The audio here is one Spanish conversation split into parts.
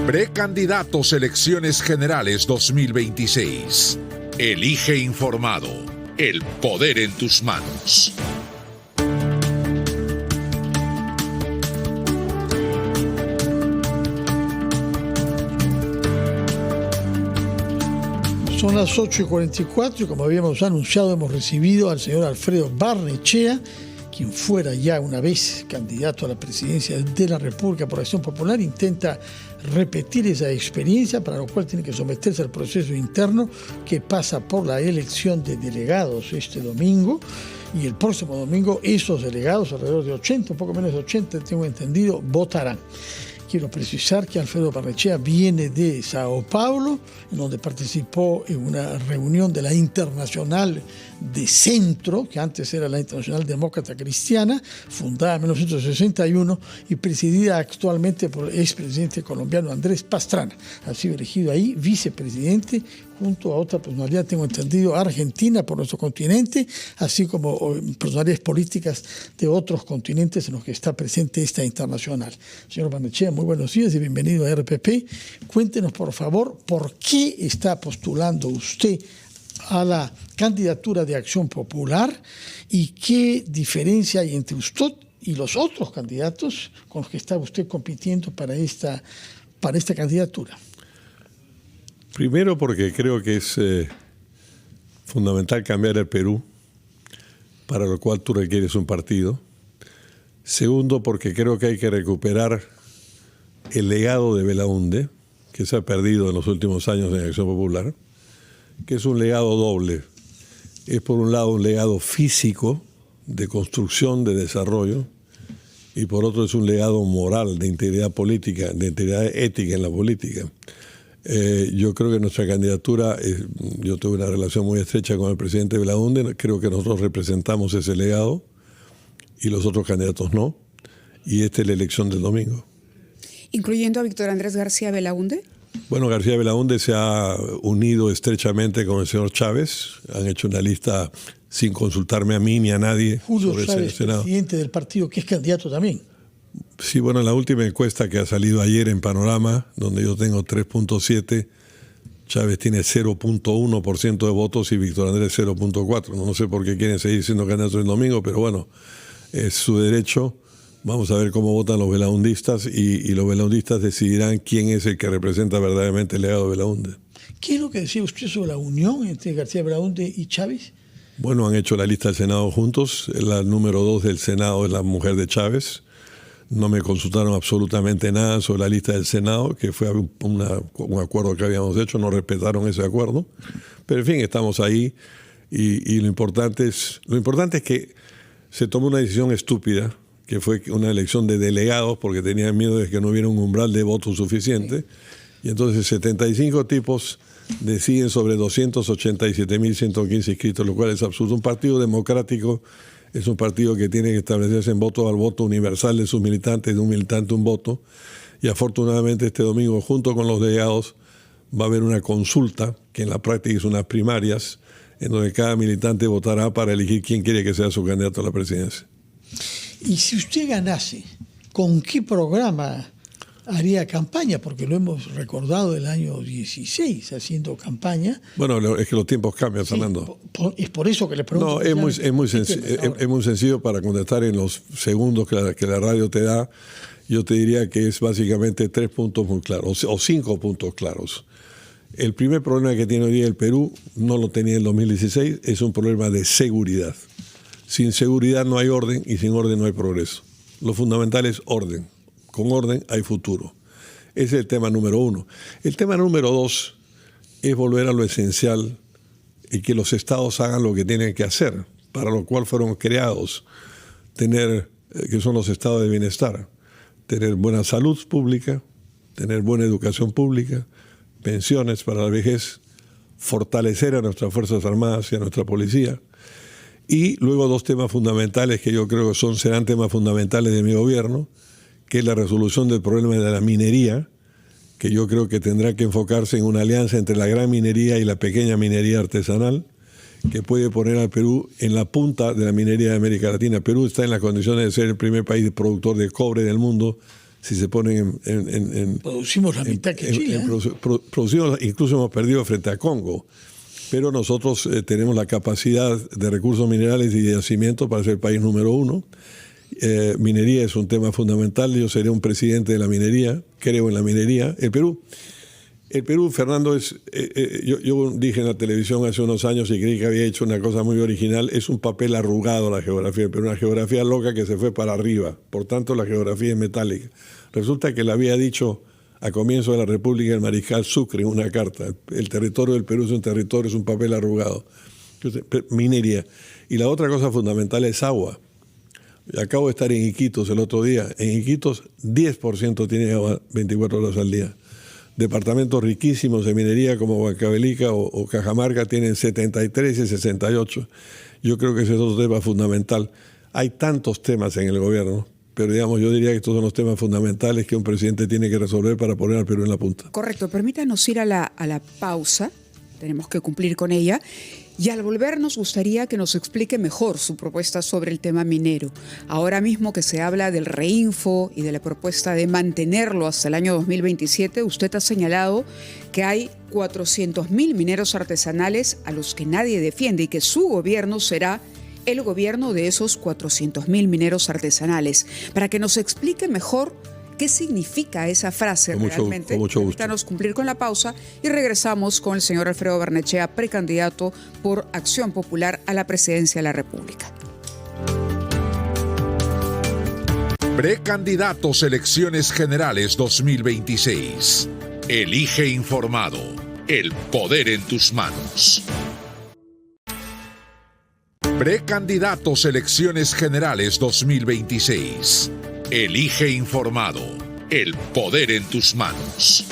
Precandidatos Elecciones Generales 2026. Elige informado. El poder en tus manos. Son las 8:44 y como habíamos anunciado hemos recibido al señor Alfredo Barnechea, quien fuera ya una vez candidato a la presidencia de la República por Acción Popular. Intenta repetir esa experiencia, para lo cual tiene que someterse al proceso interno que pasa por la elección de delegados este domingo. Y el próximo domingo esos delegados, alrededor de 80, un poco menos de 80, tengo entendido, votarán. Quiero precisar que Alfredo Barnechea viene de Sao Paulo, en donde participó en una reunión de la Internacional de Centro, que antes era la Internacional Demócrata Cristiana, fundada en 1961 y presidida actualmente por el expresidente colombiano Andrés Pastrana. Ha sido elegido ahí vicepresidente junto a otra personalidad, tengo entendido, argentina por nuestro continente, así como personalidades políticas de otros continentes en los que está presente esta internacional. Señor Barnechea, muy buenos días y bienvenido a RPP. Cuéntenos, por favor, por qué está postulando usted a la candidatura de Acción Popular y qué diferencia hay entre usted y los otros candidatos con los que está usted compitiendo para esta candidatura. Primero porque creo que es fundamental cambiar el Perú, para lo cual tú requieres un partido. Segundo, porque creo que hay que recuperar el legado de Belaúnde, que se ha perdido en los últimos años en Acción Popular, que es un legado doble. Es por un lado un legado físico, de construcción, de desarrollo, y por otro es un legado moral, de integridad política, de integridad ética en la política. Yo creo que nuestra candidatura, yo tuve una relación muy estrecha con el presidente Belaúnde, creo que nosotros representamos ese legado y los otros candidatos no, y esta es la elección del domingo. ¿Incluyendo a Víctor Andrés García Belaúnde? Bueno, García Belaúnde se ha unido estrechamente con el señor Chávez, han hecho una lista sin consultarme a mí ni a nadie. Julio sobre Chávez, ese Senado. presidente del partido, que es candidato también. Sí, bueno, la última encuesta que ha salido ayer en Panorama, donde yo tengo 3.7, Chávez tiene 0.1% de votos y Víctor Andrés 0.4%. No sé por qué quieren seguir siendo candidatos el domingo, pero bueno, es su derecho. Vamos a ver cómo votan los belaundistas y los belaundistas decidirán quién es el que representa verdaderamente el legado de Belaúnde. ¿Qué es lo que decía usted sobre la unión entre García Belaúnde y Chávez? Bueno, han hecho la lista del Senado juntos. La número 2 del Senado es la mujer de Chávez. No me consultaron absolutamente nada sobre la lista del Senado, que fue un acuerdo que habíamos hecho, no respetaron ese acuerdo. Pero en fin, estamos ahí y lo importante es que se tomó una decisión estúpida, que fue una elección de delegados porque tenían miedo de que no hubiera un umbral de votos suficiente. Y entonces 75 tipos deciden sobre 287.115 inscritos, lo cual es absurdo. Un partido democrático es un partido que tiene que establecerse en voto al voto universal de sus militantes, de un militante un voto. Y afortunadamente este domingo, junto con los delegados, va a haber una consulta, que en la práctica es unas primarias, en donde cada militante votará para elegir quién quiere que sea su candidato a la presidencia. Y si usted ganase, ¿con qué programa haría campaña? Porque lo hemos recordado del año 16 haciendo campaña. Bueno, es que los tiempos cambian, Fernando. Sí, es por eso que le pregunto. No, es muy sencillo para contestar en los segundos que la radio te da. Yo te diría que es básicamente 3 puntos muy claros, o 5 puntos claros. El primer problema que tiene hoy día el Perú, no lo tenía en el 2016, es un problema de seguridad. Sin seguridad no hay orden y sin orden no hay progreso. Lo fundamental es orden. Con orden hay futuro. Ese es el tema número 1. El tema número 2 es volver a lo esencial y que los estados hagan lo que tienen que hacer, para lo cual fueron creados, que son los estados de bienestar, tener buena salud pública, tener buena educación pública, pensiones para la vejez, fortalecer a nuestras Fuerzas Armadas y a nuestra policía. Y luego 2 temas fundamentales que yo creo que serán temas fundamentales de mi gobierno, que es la resolución del problema de la minería, que yo creo que tendrá que enfocarse en una alianza entre la gran minería y la pequeña minería artesanal, que puede poner al Perú en la punta de la minería de América Latina. Perú está en las condiciones de ser el primer país productor de cobre del mundo, si se ponen producimos la mitad que Chile. Producimos, incluso hemos perdido frente a Congo. Pero nosotros tenemos la capacidad de recursos minerales y de yacimientos para ser el país número 1. Minería es un tema fundamental. Yo seré un presidente de la minería, creo en la minería. El Perú, Fernando, es. Yo dije en la televisión hace unos años y creí que había hecho una cosa muy original. Es un papel arrugado la geografía, pero una geografía loca que se fue para arriba. Por tanto, la geografía es metálica. Resulta que le había dicho a comienzo de la República el mariscal Sucre en una carta: el territorio del Perú es un territorio, es un papel arrugado. Minería. Y la otra cosa fundamental es agua. Acabo de estar en Iquitos el otro día. En Iquitos 10% tiene agua 24 horas al día. Departamentos riquísimos de minería como Huancavelica o Cajamarca tienen 73 y 68. Yo creo que ese es otro tema fundamental. Hay tantos temas en el gobierno, pero digamos, yo diría que estos son los temas fundamentales que un presidente tiene que resolver para poner al Perú en la punta. Correcto. Permítanos ir a la pausa. Tenemos que cumplir con ella. Y al volver nos gustaría que nos explique mejor su propuesta sobre el tema minero. Ahora mismo que se habla del reinfo y de la propuesta de mantenerlo hasta el año 2027, usted ha señalado que hay 400.000 mineros artesanales a los que nadie defiende y que su gobierno será el gobierno de esos 400.000 mineros artesanales. Para que nos explique mejor qué significa esa frase realmente. Con mucho gusto. Permítanos cumplir con la pausa y regresamos con el señor Alfredo Barnechea, precandidato por Acción Popular a la presidencia de la República. Precandidatos Elecciones Generales 2026. Elige informado. El poder en tus manos. Precandidatos Elecciones Generales 2026. Elige informado. El poder en tus manos.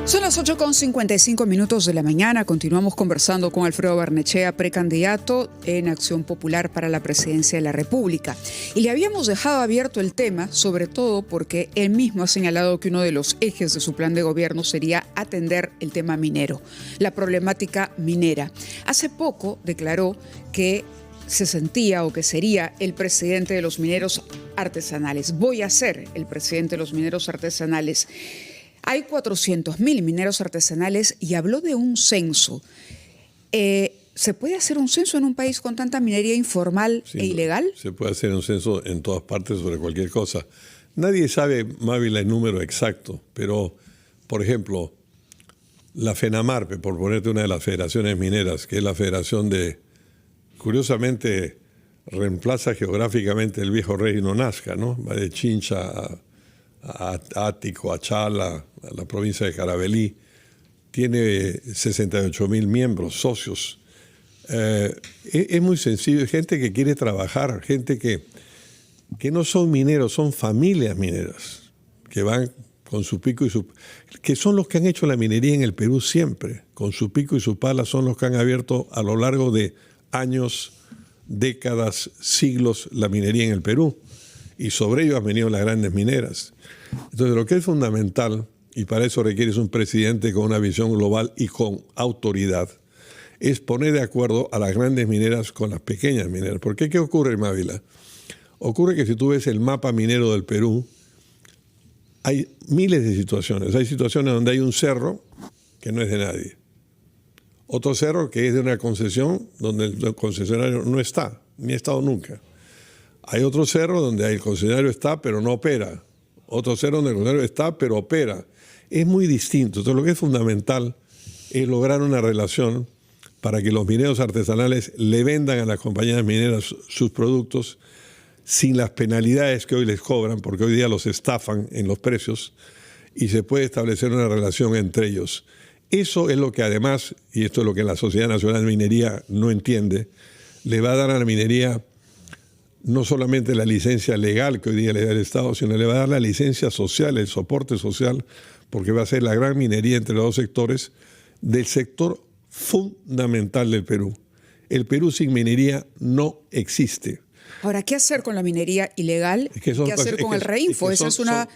Son las 8:55 de la mañana. Continuamos conversando con Alfredo Barnechea, precandidato en Acción Popular para la presidencia de la República. Y le habíamos dejado abierto el tema, sobre todo porque él mismo ha señalado que uno de los ejes de su plan de gobierno sería atender el tema minero, la problemática minera. Hace poco declaró que se sentía o que sería el presidente de los mineros artesanales. Voy a ser el presidente de los mineros artesanales. Hay 400.000 mineros artesanales y habló de un censo. ¿Se puede hacer un censo en un país con tanta minería informal e ilegal? Se puede hacer un censo en todas partes sobre cualquier cosa. Nadie sabe, Mávila, el número exacto, pero, por ejemplo, la FENAMARPE, por ponerte una de las federaciones mineras, que es la federación de, curiosamente, reemplaza geográficamente el viejo reino Nazca, ¿no? Va de Chincha a Ático, a Chala, a la provincia de Caravelí. Tiene 68.000 miembros, socios. Es muy sencillo, gente que quiere trabajar, gente que no son mineros, son familias mineras, que van con su pico y su... que son los que han hecho la minería en el Perú siempre, con su pico y su pala, son los que han abierto a lo largo de años, décadas, siglos la minería en el Perú, y sobre ello han venido las grandes mineras. Entonces, lo que es fundamental, y para eso requieres un presidente con una visión global y con autoridad, es poner de acuerdo a las grandes mineras con las pequeñas mineras. ¿Por qué? ¿Qué ocurre, Mávila? Ocurre que si tú ves el mapa minero del Perú, hay miles de situaciones. Hay situaciones donde hay un cerro que no es de nadie. Otro cerro que es de una concesión donde el concesionario no está, ni ha estado nunca. Hay otro cerro donde el concesionario está, pero no opera. Otro cerro donde el concesionario está, pero opera. Es muy distinto. Entonces, lo que es fundamental es lograr una relación para que los mineros artesanales le vendan a las compañías mineras sus productos sin las penalidades que hoy les cobran, porque hoy día los estafan en los precios, y se puede establecer una relación entre ellos. Eso es lo que además, y esto es lo que la Sociedad Nacional de Minería no entiende, le va a dar a la minería no solamente la licencia legal que hoy día le da el Estado, sino le va a dar la licencia social, el soporte social, porque va a ser la gran minería entre los dos sectores del sector fundamental del Perú. El Perú sin minería no existe. Ahora, ¿qué hacer con la minería ilegal? ¿Qué hacer con el reinfo? Esa es una...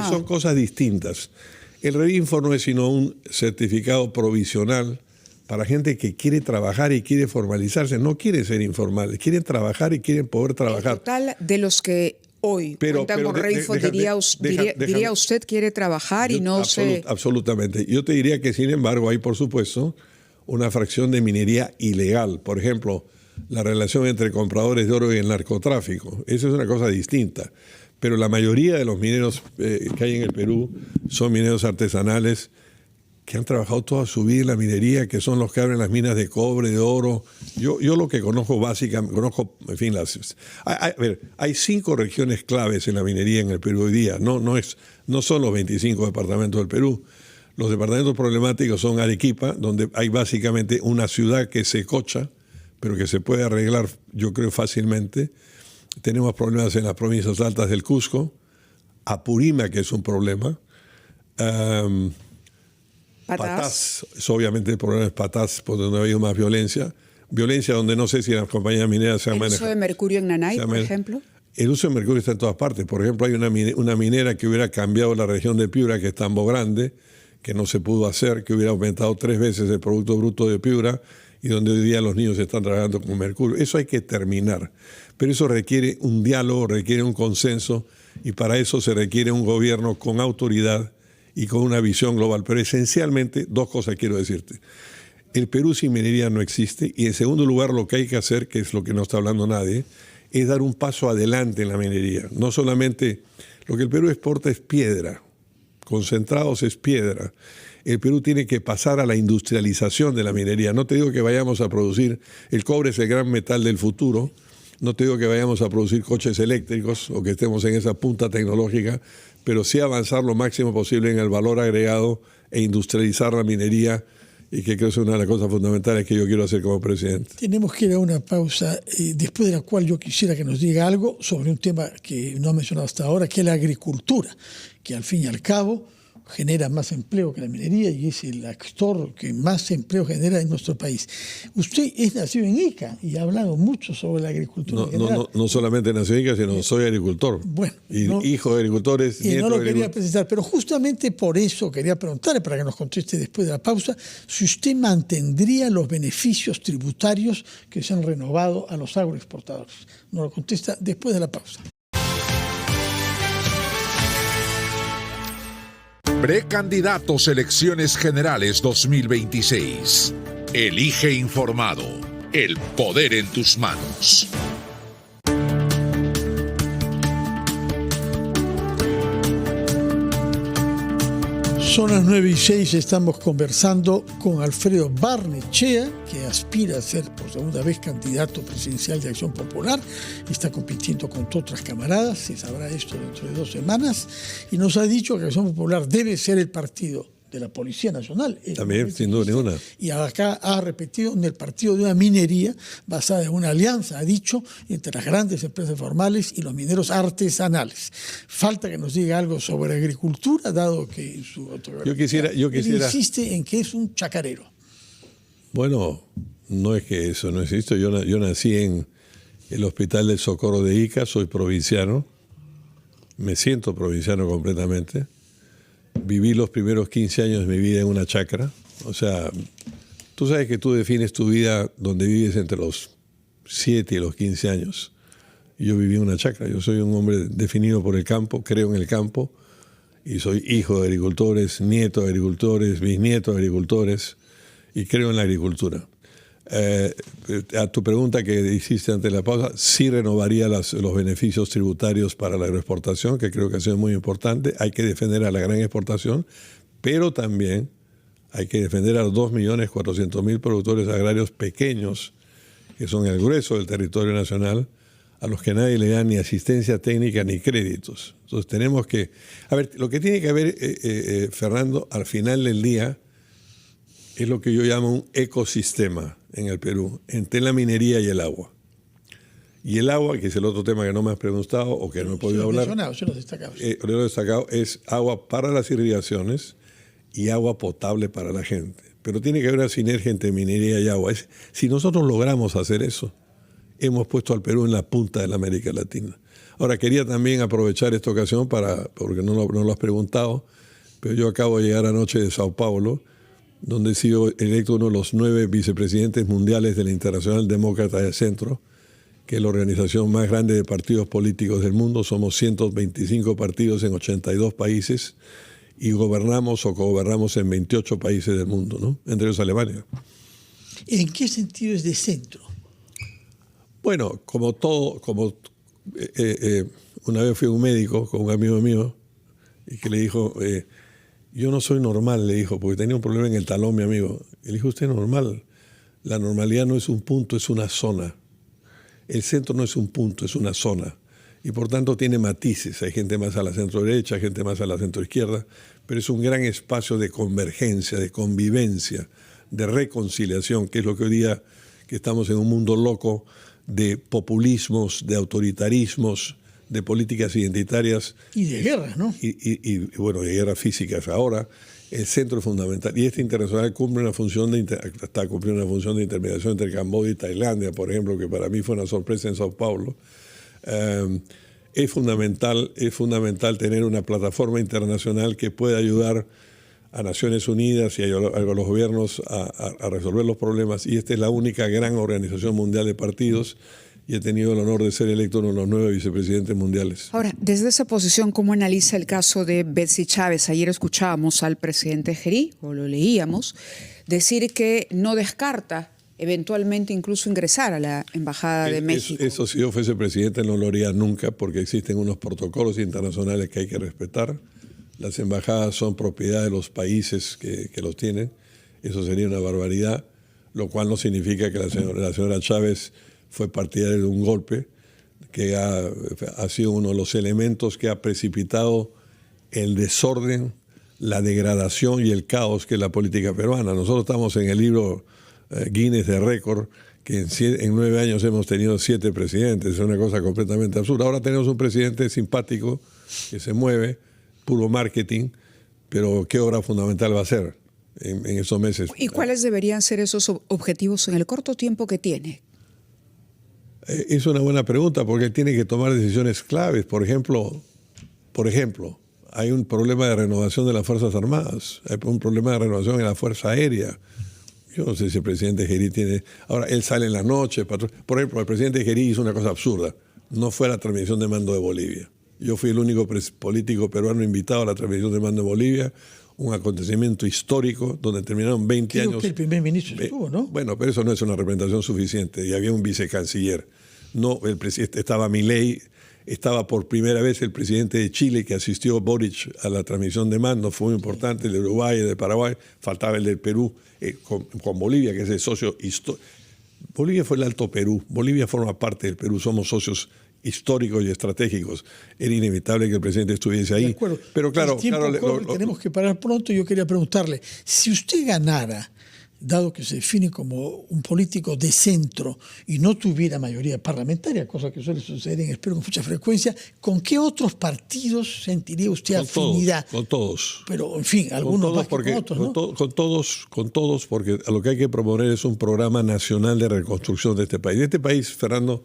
son cosas distintas. El Redinfo no es sino un certificado provisional para gente que quiere trabajar y quiere formalizarse, no quiere ser informales, quieren trabajar y quieren poder trabajar. El total de los que hoy cuentan con Redinfo, diría usted, quiere trabajar y no se... Absolutamente. Yo te diría que, sin embargo, hay, por supuesto, una fracción de minería ilegal. Por ejemplo, la relación entre compradores de oro y el narcotráfico. Eso es una cosa distinta. Pero la mayoría de los mineros que hay en el Perú son mineros artesanales que han trabajado toda su vida en la minería, que son los que abren las minas de cobre, de oro. Yo lo que conozco básicamente, en fin, hay 5 regiones claves en la minería en el Perú hoy día. No son los 25 departamentos del Perú. Los departamentos problemáticos son Arequipa, donde hay básicamente una ciudad que se cocha, pero que se puede arreglar, yo creo, fácilmente. Tenemos problemas en las provincias altas del Cusco, Apurímac, que es un problema. Patás, obviamente el problema es Patás, por donde ha habido más violencia. Violencia donde no sé si las compañías mineras se han manejado. ¿El uso de mercurio en Nanay, por ejemplo? El uso de mercurio está en todas partes. Por ejemplo, hay una minera que hubiera cambiado la región de Piura, que es Tambo Grande, que no se pudo hacer, que hubiera aumentado 3 veces el Producto Bruto de Piura, y donde hoy día los niños están trabajando con mercurio. Eso hay que terminar. Pero eso requiere un diálogo, requiere un consenso, y para eso se requiere un gobierno con autoridad y con una visión global. Pero esencialmente, 2 cosas quiero decirte. El Perú sin minería no existe, y en segundo lugar lo que hay que hacer, que es lo que no está hablando nadie, es dar un paso adelante en la minería. No solamente lo que el Perú exporta es piedra, concentrados es piedra. El Perú tiene que pasar a la industrialización de la minería. No te digo que vayamos a producir, el cobre es el gran metal del futuro, no te digo que vayamos a producir coches eléctricos o que estemos en esa punta tecnológica, pero sí avanzar lo máximo posible en el valor agregado e industrializar la minería, y que creo que es una de las cosas fundamentales que yo quiero hacer como presidente. Tenemos que ir a una pausa, después de la cual yo quisiera que nos diga algo sobre un tema que no ha mencionado hasta ahora, que es la agricultura, que al fin y al cabo genera más empleo que la minería y es el actor que más empleo genera en nuestro país. Usted es nacido en Ica y ha hablado mucho sobre la agricultura. No solamente nacido en Ica, sino soy agricultor. Bueno, hijo de agricultores, y no lo quería presentar, pero justamente por eso quería preguntarle, para que nos conteste después de la pausa, si usted mantendría los beneficios tributarios que se han renovado a los agroexportadores. Nos lo contesta después de la pausa. Precandidatos Elecciones Generales 2026. Elige informado. El poder en tus manos. Son las 9:06, estamos conversando con Alfredo Barnechea, que aspira a ser por segunda vez candidato presidencial de Acción Popular. Está compitiendo con otras camaradas, se sabrá esto dentro de 2 semanas, y nos ha dicho que Acción Popular debe ser el partido de la Policía Nacional. También, sin duda ninguna. Y acá ha repetido en el partido de una minería basada en una alianza, ha dicho, entre las grandes empresas formales y los mineros artesanales. Falta que nos diga algo sobre agricultura, dado que en su autobiografía yo quisiera insiste en que es un chacarero. Bueno, no es que eso no existe. Yo nací en el Hospital del Socorro de Ica, soy provinciano, me siento provinciano completamente. Viví los primeros 15 años de mi vida en una chacra. O sea, tú sabes que tú defines tu vida donde vives entre los 7 y los 15 años. Y yo viví en una chacra. Yo soy un hombre definido por el campo, creo en el campo, y soy hijo de agricultores, nieto de agricultores, bisnieto de agricultores, y creo en la agricultura. A tu pregunta que hiciste ante la pausa, sí renovaría los beneficios tributarios para la agroexportación, que creo que ha sido muy importante. Hay que defender a la gran exportación, pero también hay que defender a los 2.400.000 productores agrarios pequeños, que son el grueso del territorio nacional, a los que nadie le da ni asistencia técnica ni créditos. Entonces tenemos que... A ver, lo que tiene que haber, Fernando, al final del día, es lo que yo llamo un ecosistema en el Perú, entre la minería y el agua. Y el agua, que es el otro tema que no me has preguntado o que no he podido hablar. Lo destacado es agua para las irrigaciones y agua potable para la gente. Pero tiene que haber una sinergia entre minería y agua. Si nosotros logramos hacer eso, hemos puesto al Perú en la punta de la América Latina. Ahora, quería también aprovechar esta ocasión porque no lo has preguntado, pero yo acabo de llegar anoche de Sao Paulo, donde he sido electo uno de los 9 vicepresidentes mundiales de la Internacional Demócrata del Centro, que es la organización más grande de partidos políticos del mundo. Somos 125 partidos en 82 países y gobernamos o cogobernamos en 28 países del mundo, ¿no? Entre ellos Alemania. ¿En qué sentido es de centro? Bueno, como todo, una vez fui a un médico con un amigo mío y que le dijo, yo no soy normal, le dijo, porque tenía un problema en el talón mi amigo. Y le dijo, usted es normal. La normalidad no es un punto, es una zona. El centro no es un punto, es una zona. Y por tanto tiene matices. Hay gente más a la centro derecha, gente más a la centro izquierda, pero es un gran espacio de convergencia, de convivencia, de reconciliación, que es lo que hoy día, que estamos en un mundo loco de populismos, de autoritarismos, de políticas identitarias. Y de guerras, ¿no? Y bueno, de guerras físicas ahora. El centro es fundamental. Y este internacional cumple una función está cumpliendo una función de intermediación entre Camboya y Tailandia, por ejemplo, que para mí fue una sorpresa en Sao Paulo. Es fundamental tener una plataforma internacional que pueda ayudar a Naciones Unidas y a los gobiernos a resolver los problemas. Y esta es la única gran organización mundial de partidos. Y he tenido el honor de ser electo uno de los 9 vicepresidentes mundiales. Ahora, desde esa posición, ¿cómo analiza el caso de Betsy Chávez? Ayer escuchábamos al presidente Gerí, o lo leíamos, decir que no descarta eventualmente incluso ingresar a la Embajada de México. Eso si yo fuese presidente no lo haría nunca, porque existen unos protocolos internacionales que hay que respetar. Las embajadas son propiedad de los países que los tienen. Eso sería una barbaridad, lo cual no significa que la señora Chávez fue partidaria de un golpe que ha sido uno de los elementos que ha precipitado el desorden, la degradación y el caos que es la política peruana. Nosotros estamos en el libro Guinness de récord, que en 9 años hemos tenido 7 presidentes, es una cosa completamente absurda. Ahora tenemos un presidente simpático que se mueve, puro marketing, pero ¿qué obra fundamental va a hacer en esos meses? ¿Y cuáles deberían ser esos objetivos en el corto tiempo que tiene? Es una buena pregunta porque él tiene que tomar decisiones claves. Por ejemplo, hay un problema de renovación de las Fuerzas Armadas, hay un problema de renovación en la Fuerza Aérea. Yo no sé si el presidente Gerí tiene... Ahora, él sale en la noche. Por ejemplo, el presidente Gerí hizo una cosa absurda. No fue a la transmisión de mando de Bolivia. Yo fui el único político peruano invitado a la transmisión de mando de Bolivia, un acontecimiento histórico donde terminaron 20 años... Creo que el primer ministro estuvo, ¿no? Bueno, pero eso no es una representación suficiente. Y había un vicecanciller. No, el presidente estaba Milei, estaba por primera vez el presidente de Chile que asistió Boric a la transmisión de mando, fue muy importante, el de Uruguay, el de Paraguay, faltaba el del Perú, con Bolivia, que es el socio histórico. Bolivia fue el Alto Perú, Bolivia forma parte del Perú, somos socios históricos y estratégicos. Era inevitable que el presidente estuviese ahí. De acuerdo. Pero claro, tenemos que parar pronto. Yo quería preguntarle, si usted ganara, dado que se define como un político de centro y no tuviera mayoría parlamentaria, cosa que suele suceder en el Perú con mucha frecuencia, ¿con qué otros partidos sentiría usted afinidad? Con todos. Pero, en fin, algunos más que con otros, ¿no? Con todos, porque a lo que hay que proponer es un programa nacional de reconstrucción de este país. Este país, Fernando,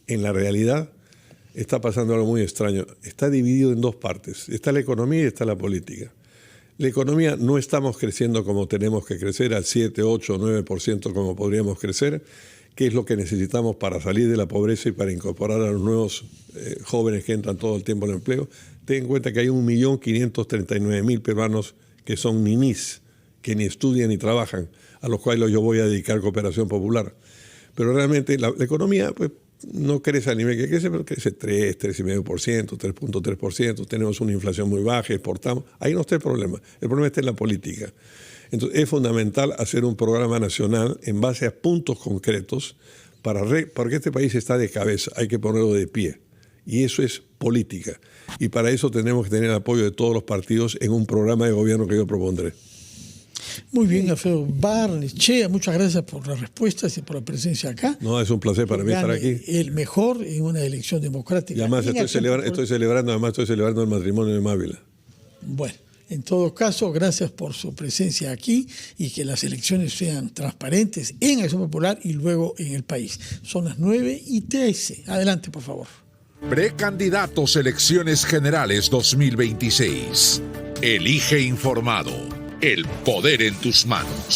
en la realidad está pasando algo muy extraño. Está dividido en 2 partes. Está la economía y está la política. La economía no estamos creciendo como tenemos que crecer, al 7, 8, 9% como podríamos crecer, que es lo que necesitamos para salir de la pobreza y para incorporar a los nuevos jóvenes que entran todo el tiempo al empleo. Ten en cuenta que hay 1.539.000 peruanos que son ninis, que ni estudian ni trabajan, a los cuales yo voy a dedicar cooperación popular. Pero realmente la economía pues, no crece al nivel que crece, pero crece 3, 3,5%, 3,3%. Tenemos una inflación muy baja, exportamos. Ahí no está el problema. El problema está en la política. Entonces, es fundamental hacer un programa nacional en base a puntos concretos porque este país está de cabeza. Hay que ponerlo de pie. Y eso es política. Y para eso tenemos que tener el apoyo de todos los partidos en un programa de gobierno que yo propondré. Muy bien, Alfredo Barnechea, muchas gracias por las respuestas y por la presencia acá. No, es un placer para mí estar aquí. El mejor en una elección democrática. Y además estoy celebrando el matrimonio de Mávila. Bueno, en todo caso, gracias por su presencia aquí y que las elecciones sean transparentes en Acción Popular y luego en el país. Son las 9:13. Adelante, por favor. Precandidatos Elecciones Generales 2026. Elige informado. El poder en tus manos.